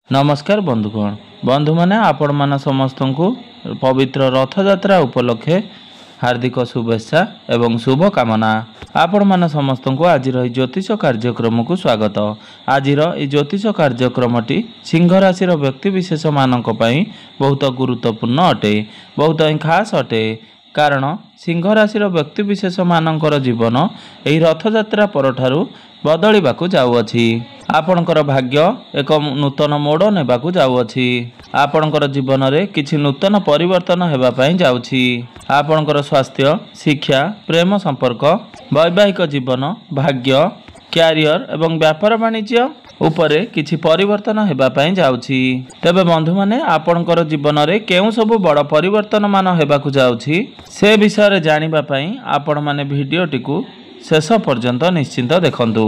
नमस्कार बंधुगण बंधु मैंने आपण मान समस्त को पवित्र रथयात्रा उपलक्षे हार्दिक शुभेच्छा एवं शुभकामना। आपण मान समस्त को आज ज्योतिष कार्यक्रम को स्वागत। आज ज्योतिष कार्यक्रमटी सिंह राशि व्यक्तिशेष मान बहुत गुरुत्वपूर्ण अटे, बहुत खास अटे। कारण सिंह राशि व्यक्तिशेष मानकर जीवन यही रथयात्रा परठारु बदलिबाकू जाउअछि। आपणकर भाग्य एक नूतन मोड़ नेबाकू जाउअछि। आपणकर जीवन में किछि नूतन परिवर्तन हेबा पई जाउछि। आपणकर स्वास्थ्य, शिक्षा, प्रेम संपर्क, वैवाहिक जीवन, भाग्य, क्यारियर एवं व्यापार वाणिज्य उपरे किछि परिवर्तन हेबा पई जाउछि। तबे बंधु माने आपणकर जीवन में केउ सब बड़ परिवर्तन मान हेबाकू जाउछि से विषय रे जानिबा पई आपण माने वीडियोटी को शेष पर्यंत निश्चिंत देखंतु।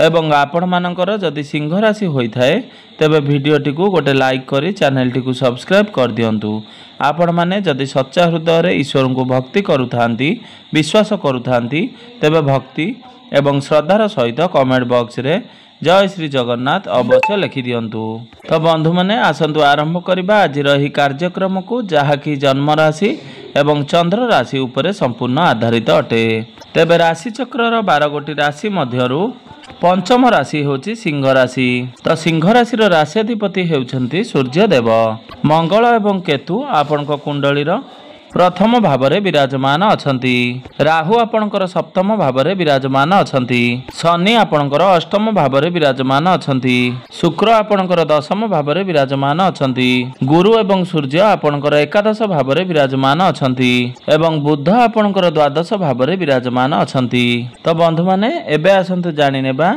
एवं आपण मानकर जदि सिंह राशि होइथाए तेबे वीडियोटी को गोटे लाइक करी चैनल टी को सब्सक्राइब कर दियंतु। आपण माने जदि सच्चा हृदय रे ईश्वर को भक्ति करुथांती, विश्वास करुथांती तेबे भक्ति एवं श्रद्धार सहित कमेंट बॉक्स रे जय श्री जगन्नाथ अवश्य लिखि दियंतु। तो बंधु माने आसंतु आरंभ करिबा आज रही कार्यक्रम को, जहा कि जन्म राशि एवं चंद्र राशि उपरे संपूर्ण आधारित अटे। तेबे राशि चक्र 12 गोटी राशि मध्यरु पंचम राशि होची सिंह राशि। तो सिंह राशि राशिधिपति हेउछंती सूर्यदेव। मंगल एवं केतु आपणक कुंडलीर प्रथम भावरे विराजमान अछंती। राहु आपणकर सप्तम भावरे विराजमान अछंती। शनि आपणकर अष्टम भावरे विराजमान अछंती। शुक्र आपणकर दशम भावरे विराजमान अछंती। गुरु एवं सूर्य आपणकर एकादश भावरे विराजमान अछंती एवं बुध आपणकर द्वादश भावरे विराजमान अछंती। तो बंधु माने एबे आसंतु जानि नेबा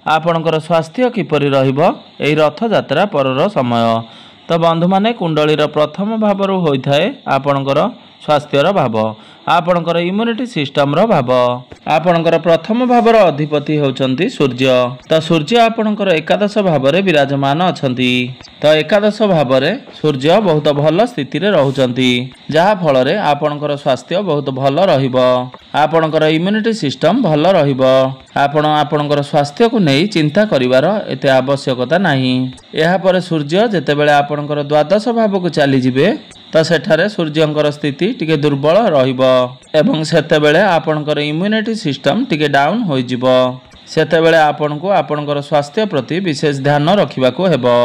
आपणकर स्वास्थ्य किपरि रहिबो एई रथ यात्रा परर समय। तो बंधु माने कुंडलीर प्रथम भाव होइथाए आपणकर स्वास्थ्यर भाव, आपणकर इम्यूनिटी सिस्टम रो भाव। आपणकर प्रथम भावर अधिपति होउचंती सूर्य। तो सूर्य आपणकर एकादश भावरे विराजमान अछंती। तो एकादश भावरे सूर्य बहुत भल स्थिति रे रहउचंती, जहा फल रे आपणकर स्वास्थ्य बहुत भल रहिबो। आपणकर इम्यूनिटी सिस्टम भल रहिबो। आपणकर स्वास्थ्य को नहीं चिंता करिवार एते आवश्यकता नाही। एहा परे सूर्य जेतेबेले आपणकर द्वादश भाव को चली जिवे तो सेठारे सूर्यंकर स्थिति टिके दुर्बल रहिबो एवं सेतेबेले आपणकर इम्यूनिटी सिस्टम टिके डाउन होई जिवो। सेतेबेले आपणको आपणकर स्वास्थ्य प्रति विशेष ध्यान रखिबाको हेबो।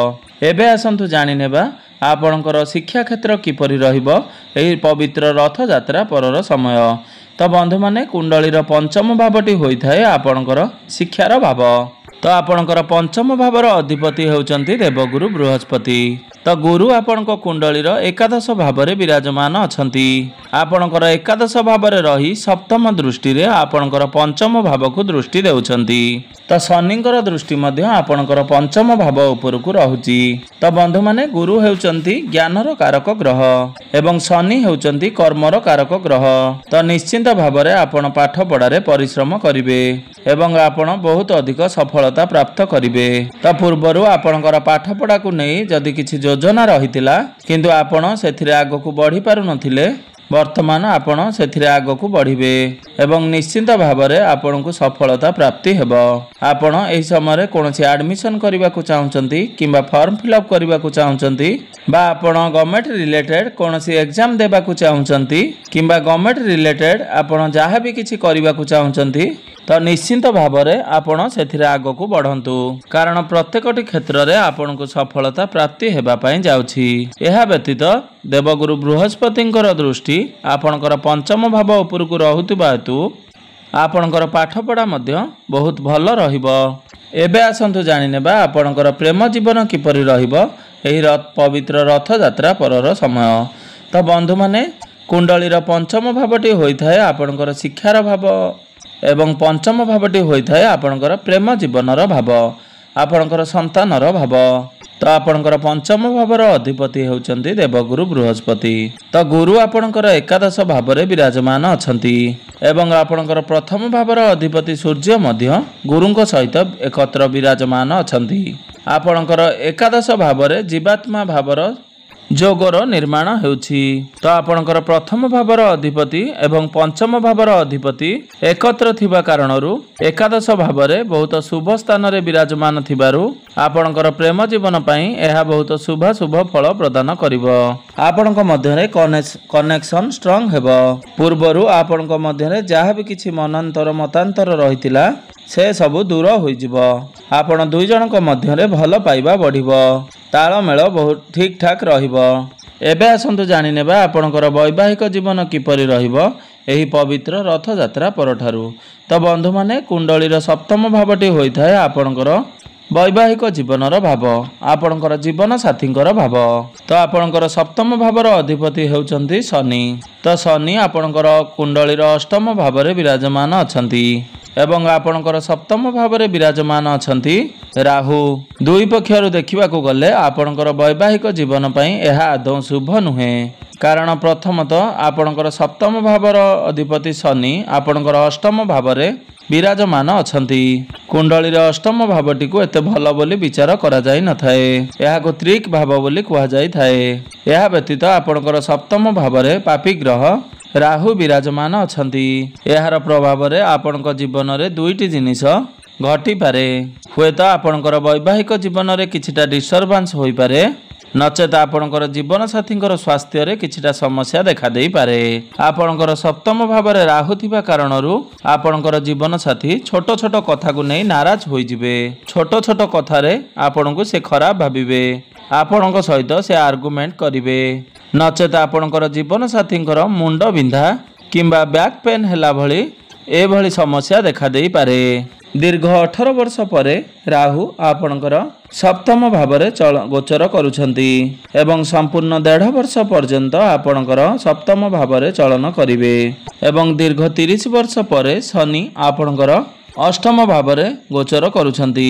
एबे आसंतु जानि नेबा आपणकर शिक्षा क्षेत्र किपरि रहिबो एही पवित्र रथ यात्रा परर समय। तो बंधु माने कुंडलीर पंचम भावटी होइथाए आपणकर शिक्षार भाव। तो आपणकर पंचम भावर अधिपति हेउचंती देवगुरु बृहस्पति। तो गुरु आपणक कुंडलीर एकादश भावरे विराजमान अछंती। आपणकर एकादश भावरे रही सप्तम दृष्टि रे आपणकर पंचम भाव को दृष्टि देउछंती। तो शनिंकर दृष्टि मध्य आपणकर पंचम भाव उपरकू रहुची। तो बंधु माने गुरु हेउचंती ज्ञानर कारक ग्रह एवं शनि हेउचंती कर्मर कारक ग्रह। तो निश्चिंत भावरे आपण पाठ पढ़ारे परिश्रम करिवे एवं आपण बहुत अधिक सफलता प्राप्त करिवे। तो पूर्वरु आपणकर पाठ पढ़ा को नहीं जदि किछि योजना रहितिला किंतु आपण सेथिरे आगकू बढ़ी पारु नथिले, वर्तमान आपण सेथिरे आगकू बढ़िबे एवं निश्चिंत भावरे आपण को सफलता प्राप्ति हेबो। आपण एही समय कोनोसी एडमिशन करबा को चाहउचंती किंबा फॉर्म फिलअप करबा को चाहउचंती बा आपण गवर्नमेंट रिलेटेड कोनोसी एग्जाम देबा को चाहउचंती किंबा गवर्नमेंट रिलेटेड आपण जहाँ भी किछि करबा को चाहउचंती तो निश्चिंत भावरे आपण सेथिरे आगकू बढ़ंतु। कारण प्रत्येकटी क्षेत्र रे आपण को सफलता प्राप्ति हेबा पई जाउछि। एहा व्यतीत देवगुरु बृहस्पतिंकर दृष्टि आपणकर पंचम भाव उपरकू रहुतिबा हेतु आपणकर पाठ पढ़ा मध्य बहुत भल रहिबो। एबे आसंतु जानि नेबा आपणकर प्रेम जीवन किपरि रहिबो एही पवित्र रथ यात्रा परर समय। तो बंधु माने कुंडलीर पंचम भावटी होइथाए आपणकर शिक्षार भाव एवं पंचम भावटी होइथाए आपणकर प्रेम जीवनर भाव, आपणकर संतानर भाव। तो आपणकर पंचम भावर अधिपति हेउचंती देवगुरु बृहस्पति। तो गुरु आपणकर एकादश भावरे विराजमान अछंती एवं आपणकर प्रथम भावर अधिपति सूर्य मध्य गुरुंक सहित एकत्र विराजमान अछंती। आपणकर एकादश भावरे जीवात्मा भावर ଯୋଗର ନିର୍ମାଣ ହେଉଛି। ତ ଆପଣଙ୍କର ପ୍ରଥମ ଭାବର ଅଧିପତି ଏବଂ ପଞ୍ଚମ ଭାବର ଅଧିପତି ଏକତ୍ର ଥିବା କାରଣରୁ ଏକାଦଶ ଭାବରେ ବହୁତ ଶୁଭ ସ୍ଥାନରେ ବିରାଜମାନ ଥିବାରୁ ଆପଣଙ୍କର ପ୍ରେମ ଜୀବନ ପାଇଁ ଏହା ବହୁତ ଶୁଭ ଫଳ ପ୍ରଦାନ କରିବ। ଆପଣଙ୍କ ମଧ୍ୟରେ କନେକ୍ସନ ଷ୍ଟ୍ରଙ୍ଗ ହେବ। ପୂର୍ବରୁ ଆପଣଙ୍କ ମଧ୍ୟରେ ଯାହା ବି କିଛି ମତାନ୍ତର ରହିଥିଲା ସେ ସବୁ ଦୂର ହୋଇଯିବ। ଆପଣ ଦୁଇ ଜଣଙ୍କ ମଧ୍ୟରେ ଭଲ ପାଇବା ବଢ଼ିବ। ତାଳମେଳ ବହୁତ ଠିକ୍ ଠାକ୍ ରହିବ। ଏବେ ଆସନ୍ତୁ ଜାଣିନେବା ଆପଣଙ୍କର ବୈବାହିକ ଜୀବନ କିପରି ରହିବ ଏହି ପବିତ୍ର ରଥଯାତ୍ରା ପରଠାରୁ। ତ ବନ୍ଧୁମାନେ, କୁଣ୍ଡଳୀର ସପ୍ତମ ଭାବଟି ହୋଇଥାଏ ଆପଣଙ୍କର ବୈବାହିକ ଜୀବନର ଭାବ, ଆପଣଙ୍କର ଜୀବନ ସାଥୀଙ୍କର ଭାବ। ତ ଆପଣଙ୍କର ସପ୍ତମ ଭାବର ଅଧିପତି ହେଉଛନ୍ତି ଶନି। ତ ଶନି ଆପଣଙ୍କର କୁଣ୍ଡଳୀର ଅଷ୍ଟମ ଭାବରେ ବିରାଜମାନ ଅଛନ୍ତି ଏବଂ ଆପଣଙ୍କର ସପ୍ତମ ଭାବରେ ବିରାଜମାନ ଅଛନ୍ତି ରାହୁ। ଦୁଇ ପକ୍ଷରୁ ଦେଖିବାକୁ ଗଲେ ଆପଣଙ୍କର ବୈବାହିକ ଜୀବନ ପାଇଁ ଏହା ଆଦୌ ଶୁଭ ନୁହେଁ। କାରଣ ପ୍ରଥମତଃ ଆପଣଙ୍କର ସପ୍ତମ ଭାବର ଅଧିପତି ଶନି ଆପଣଙ୍କର ଅଷ୍ଟମ ଭାବରେ ବିରାଜମାନ ଅଛନ୍ତି। କୁଣ୍ଡଳୀର ଅଷ୍ଟମ ଭାବଟିକୁ ଏତେ ଭଲ ବୋଲି ବିଚାର କରାଯାଇନଥାଏ। ଏହାକୁ ତ୍ରିକ ଭାବ ବୋଲି କୁହାଯାଇଥାଏ। ଏହା ବ୍ୟତୀତ ଆପଣଙ୍କର ସପ୍ତମ ଭାବରେ ପାପୀ ଗ୍ରହ ରାହୁ ବିରାଜମାନ ଅଛନ୍ତି। ଏହାର ପ୍ରଭାବରେ ଆପଣଙ୍କ ଜୀବନରେ ଦୁଇଟି ଜିନିଷ ଘଟିପାରେ। ହୁଏତ ଆପଣଙ୍କର ବୈବାହିକ ଜୀବନରେ କିଛିଟା ଡିଷ୍ଟର୍ବାନ୍ସ ହୋଇପାରେ, ନଚେତ ଆପଣଙ୍କର ଜୀବନ ସାଥୀଙ୍କର ସ୍ୱାସ୍ଥ୍ୟରେ କିଛିଟା ସମସ୍ୟା ଦେଖାଦେଇପାରେ। ଆପଣଙ୍କର ସପ୍ତମ ଭାବରେ ରାହୁ ଥିବା କାରଣରୁ ଆପଣଙ୍କର ଜୀବନ ସାଥୀ ଛୋଟ ଛୋଟ କଥାକୁ ନେଇ ନାରାଜ ହୋଇଯିବେ। ଛୋଟ ଛୋଟ କଥାରେ ଆପଣଙ୍କୁ ସେ ଖରାପ ଭାବିବେ। ଆପଣଙ୍କ ସହିତ ସେ ଆର୍ଗୁମେଣ୍ଟ କରିବେ। ନଚେତ ଆପଣଙ୍କର ଜୀବନ ସାଥୀଙ୍କର ମୁଣ୍ଡ ବିନ୍ଧା କିମ୍ବା ବ୍ୟାକ୍ ପେନ୍ ହେଲା ଭଳି ଏଭଳି ସମସ୍ୟା ଦେଖାଦେଇପାରେ। ଦୀର୍ଘ 18 ବର୍ଷ ପରେ ରାହୁ ଆପଣଙ୍କର ସପ୍ତମ ଭାବରେ ଗୋଚର କରୁଛନ୍ତି ଏବଂ ସମ୍ପୂର୍ଣ୍ଣ 1.5 ବର୍ଷ ପର୍ଯ୍ୟନ୍ତ ଆପଣଙ୍କର ସପ୍ତମ ଭାବରେ ଚଳନ କରିବେ ଏବଂ ଦୀର୍ଘ 30 ବର୍ଷ ପରେ ଶନି ଆପଣଙ୍କର ଅଷ୍ଟମ ଭାବରେ ଗୋଚର କରୁଛନ୍ତି,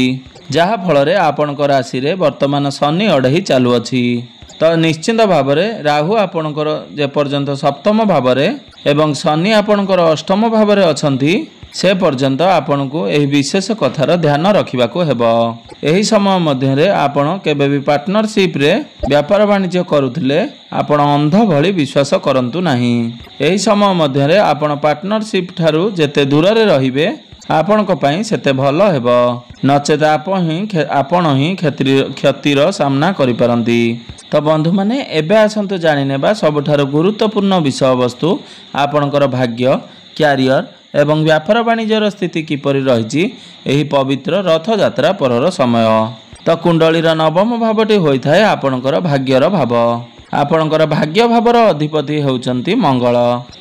ଯାହା ଫଳରେ ଆପଣଙ୍କ ରାଶିରେ ବର୍ତ୍ତମାନ ଶନି ଅଢ଼େଇ ଚାଲୁଅଛି। ତ ନିଶ୍ଚିନ୍ତ ଭାବରେ ରାହୁ ଆପଣଙ୍କର ଯେପର୍ଯ୍ୟନ୍ତ ସପ୍ତମ ଭାବରେ ଏବଂ ଶନି ଆପଣଙ୍କର ଅଷ୍ଟମ ଭାବରେ ଅଛନ୍ତି ସେ ପର୍ଯ୍ୟନ୍ତ ଆପଣଙ୍କୁ ଏହି ବିଶେଷ କଥାର ଧ୍ୟାନ ରଖିବାକୁ ହେବ। ଏହି ସମୟ ମଧ୍ୟରେ ଆପଣ କେବେ ବି ପାର୍ଟନରସିପ୍ରେ ବ୍ୟାପାର ବାଣିଜ୍ୟ କରୁଥିଲେ ଆପଣ ଅନ୍ଧ ଭଳି ବିଶ୍ୱାସ କରନ୍ତୁ ନାହିଁ। ଏହି ସମୟ ମଧ୍ୟରେ ଆପଣ ପାର୍ଟନରସିପ୍ ଠାରୁ ଯେତେ ଦୂରରେ ରହିବେ ଆପଣଙ୍କ ପାଇଁ ସେତେ ଭଲ ହେବ, ନଚେତ ଆପଣ ହିଁ କ୍ଷତିର ସାମ୍ନା କରିପାରନ୍ତି। ତ ବନ୍ଧୁମାନେ, ଏବେ ଆସନ୍ତୁ ଜାଣିନେବା ସବୁଠାରୁ ଗୁରୁତ୍ୱପୂର୍ଣ୍ଣ ବିଷୟବସ୍ତୁ ଆପଣଙ୍କର ଭାଗ୍ୟ, କ୍ୟାରିୟର ଏବଂ ବ୍ୟାପାର ବାଣିଜ୍ୟର ସ୍ଥିତି କିପରି ରହିଛି ଏହି ପବିତ୍ର ରଥଯାତ୍ରା ପରର ସମୟ। ତ କୁଣ୍ଡଳୀର ନବମ ଭାବଟି ହୋଇଥାଏ ଆପଣଙ୍କର ଭାଗ୍ୟର ଭାବ। ଆପଣଙ୍କର ଭାଗ୍ୟ ଭାବର ଅଧିପତି ହେଉଛନ୍ତି ମଙ୍ଗଳ।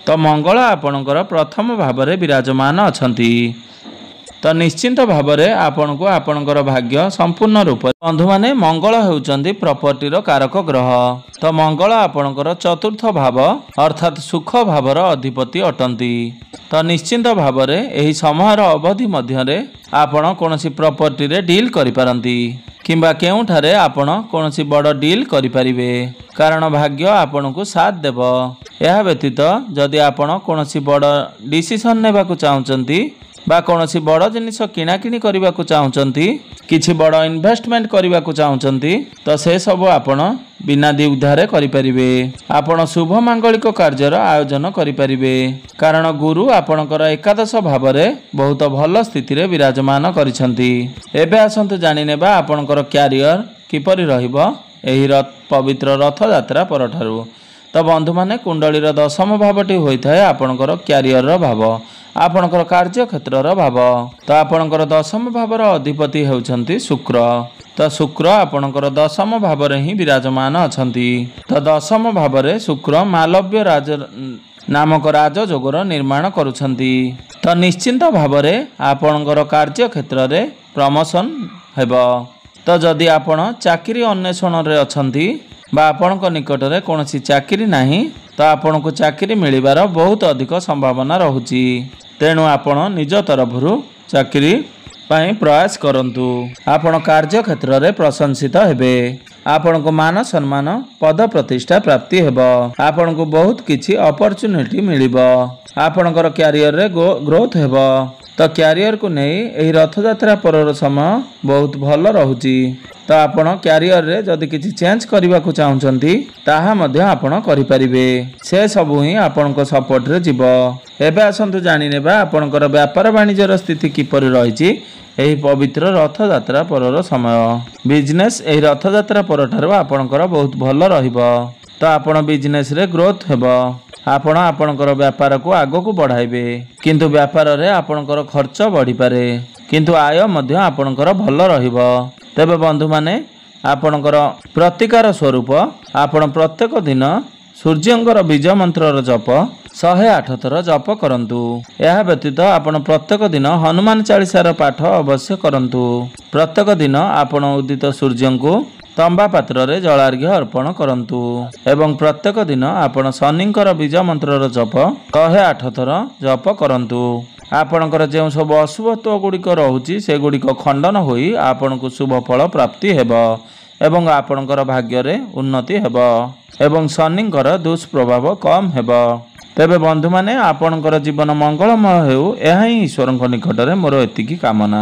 ତ ମଙ୍ଗଳ ଆପଣଙ୍କର ପ୍ରଥମ ଭାବରେ ବିରାଜମାନ ଅଛନ୍ତି। ତ ନିଶ୍ଚିନ୍ତ ଭାବରେ ଆପଣଙ୍କୁ ଆପଣଙ୍କର ଭାଗ୍ୟ ସମ୍ପୂର୍ଣ୍ଣ ରୂପରେ ବନ୍ଧୁମାନେ, ମଙ୍ଗଳ ହେଉଛନ୍ତି ପ୍ରପର୍ଟିର କାରକ ଗ୍ରହ। ତ ମଙ୍ଗଳ ଆପଣଙ୍କର ଚତୁର୍ଥ ଭାବ ଅର୍ଥାତ୍ ସୁଖ ଭାବର ଅଧିପତି ଅଟନ୍ତି। ତ ନିଶ୍ଚିନ୍ତ ଭାବରେ ଏହି ସମୟର ଅବଧି ମଧ୍ୟରେ ଆପଣ କୌଣସି ପ୍ରପର୍ଟିରେ ଡିଲ୍ କରିପାରନ୍ତି କିମ୍ବା କେଉଁଠାରେ ଆପଣ କୌଣସି ବଡ଼ ଡିଲ୍ କରିପାରିବେ, କାରଣ ଭାଗ୍ୟ ଆପଣଙ୍କୁ ସାଥ ଦେବ। ଏହା ବ୍ୟତୀତ ଯଦି ଆପଣ କୌଣସି ବଡ଼ ଡିସିସନ୍ ନେବାକୁ ଚାହୁଁଛନ୍ତି ବା କୌଣସି ବଡ଼ ଜିନିଷ କିଣାକିଣି କରିବାକୁ ଚାହୁଁଛନ୍ତି, କିଛି ବଡ଼ ଇନଭେଷ୍ଟମେଣ୍ଟ କରିବାକୁ ଚାହୁଁଛନ୍ତି, ତ ସେସବୁ ଆପଣ ବିନା ଦ୍ୱିଧାରେ କରିପାରିବେ। ଆପଣ ଶୁଭ ମାଙ୍ଗଳିକ କାର୍ଯ୍ୟର ଆୟୋଜନ କରିପାରିବେ, କାରଣ ଗୁରୁ ଆପଣଙ୍କର ଏକାଦଶ ଭାବରେ ବହୁତ ଭଲ ସ୍ଥିତିରେ ବିରାଜମାନ କରିଛନ୍ତି। ଏବେ ଆସନ୍ତୁ ଜାଣିନେବା ଆପଣଙ୍କର କ୍ୟାରିୟର କିପରି ରହିବ ଏହି ପବିତ୍ର ରଥଯାତ୍ରା ପରଠାରୁ। ତ ବନ୍ଧୁମାନେ, କୁଣ୍ଡଳୀର ଦଶମ ଭାବଟି ହୋଇଥାଏ ଆପଣଙ୍କର କ୍ୟାରିୟରର ଭାବ, ଆପଣଙ୍କର କାର୍ଯ୍ୟକ୍ଷେତ୍ରର ଭାବ। ତ ଆପଣଙ୍କର ଦଶମ ଭାବର ଅଧିପତି ହେଉଛନ୍ତି ଶୁକ୍ର। ତ ଶୁକ୍ର ଆପଣଙ୍କର ଦଶମ ଭାବରେ ହିଁ ବିରାଜମାନ ଅଛନ୍ତି। ତ ଦଶମ ଭାବରେ ଶୁକ୍ର ମାଲବ୍ୟ ନାମକ ରାଜଯୋଗର ନିର୍ମାଣ କରୁଛନ୍ତି। ତ ନିଶ୍ଚିନ୍ତ ଭାବରେ ଆପଣଙ୍କର କାର୍ଯ୍ୟକ୍ଷେତ୍ରରେ ପ୍ରମୋସନ୍ ହେବ। ତ ଯଦି ଆପଣ ଚାକିରି ଅନ୍ୱେଷଣରେ ଅଛନ୍ତି ବା ଆପଣଙ୍କ ନିକଟରେ କୌଣସି ଚାକିରି ନାହିଁ, ତ ଆପଣଙ୍କୁ ଚାକିରି ମିଳିବାର ବହୁତ ଅଧିକ ସମ୍ଭାବନା ରହୁଛି। ତେଣୁ ଆପଣ ନିଜ ତରଫରୁ ଚାକିରି ପାଇଁ ପ୍ରୟାସ କରନ୍ତୁ। ଆପଣ କାର୍ଯ୍ୟକ୍ଷେତ୍ରରେ ପ୍ରଶଂସିତ ହେବେ। ଆପଣଙ୍କୁ ମାନ ସମ୍ମାନ ପଦ ପ୍ରତିଷ୍ଠା ପ୍ରାପ୍ତି ହେବ। ଆପଣଙ୍କୁ ବହୁତ କିଛି ଅପରଚ୍ୟୁନିଟି ମିଳିବ। ଆପଣଙ୍କର କ୍ୟାରିୟରରେ ଗ୍ରୋଥ ହେବ। तो क्यारियर को नहीं यही रथयात्रा पर समय बहुत भल रहुची। तो आपण क्यारियर रे जदि किछि चेंज करबा को चाहुचंती ताहा मध्य आपण करि परिबे। से सब ही आपण को सपोर्ट रे जीवो। एबे आसंतु जानि नेबा आपणकर व्यापार वाणिज्यर स्थिति किपरि रहिछि एही पवित्र रथयात्रा परर समय। बिजनेस एही रथयात्रा पर ठारो आपणकर बहुत भल रहिबो। तो आपण बिजनेस रे ग्रोथ हेबो। आपण आपणकर व्यापार को आगो को बढ़ाइबे। किंतु व्यापार रे आपणकर खर्च बढ़ी पारे किंतु आय मध्य आपणकर भल रहिबो। तेबे बंधु माने आपणकर प्रतिकार स्वरूप आपण प्रत्येक दिन सूर्यंकर बीज मंत्रर जप 108 थर जप करंतु। यह व्यतीत आपण प्रत्येक दिन हनुमान चालीसार पाठ अवश्य करंतु। प्रत्येक दिन आपण उदित सूर्य को तंबा पात्र रे जलार्घ्य अर्पण करंतु एवं प्रत्येक दिन आपण शनिंकर बीज मंत्रर जप 108 थर जप करंतु। आपणकर जो सब अशुभत्व गुड़िक रहुची से गुड़िक खंडन होई आपण को शुभ फल प्राप्ति हेबो एवं आपणकर भाग्य रे उन्नति हेबो एवं शनिंकर दुष्प्रभाव कम हेबो। तेबे बंधु माने आपणकर जीवन मंगलमय हेउ एहा ही ईश्वरଙ୍କ निकटरे मोर एतिकी कामना।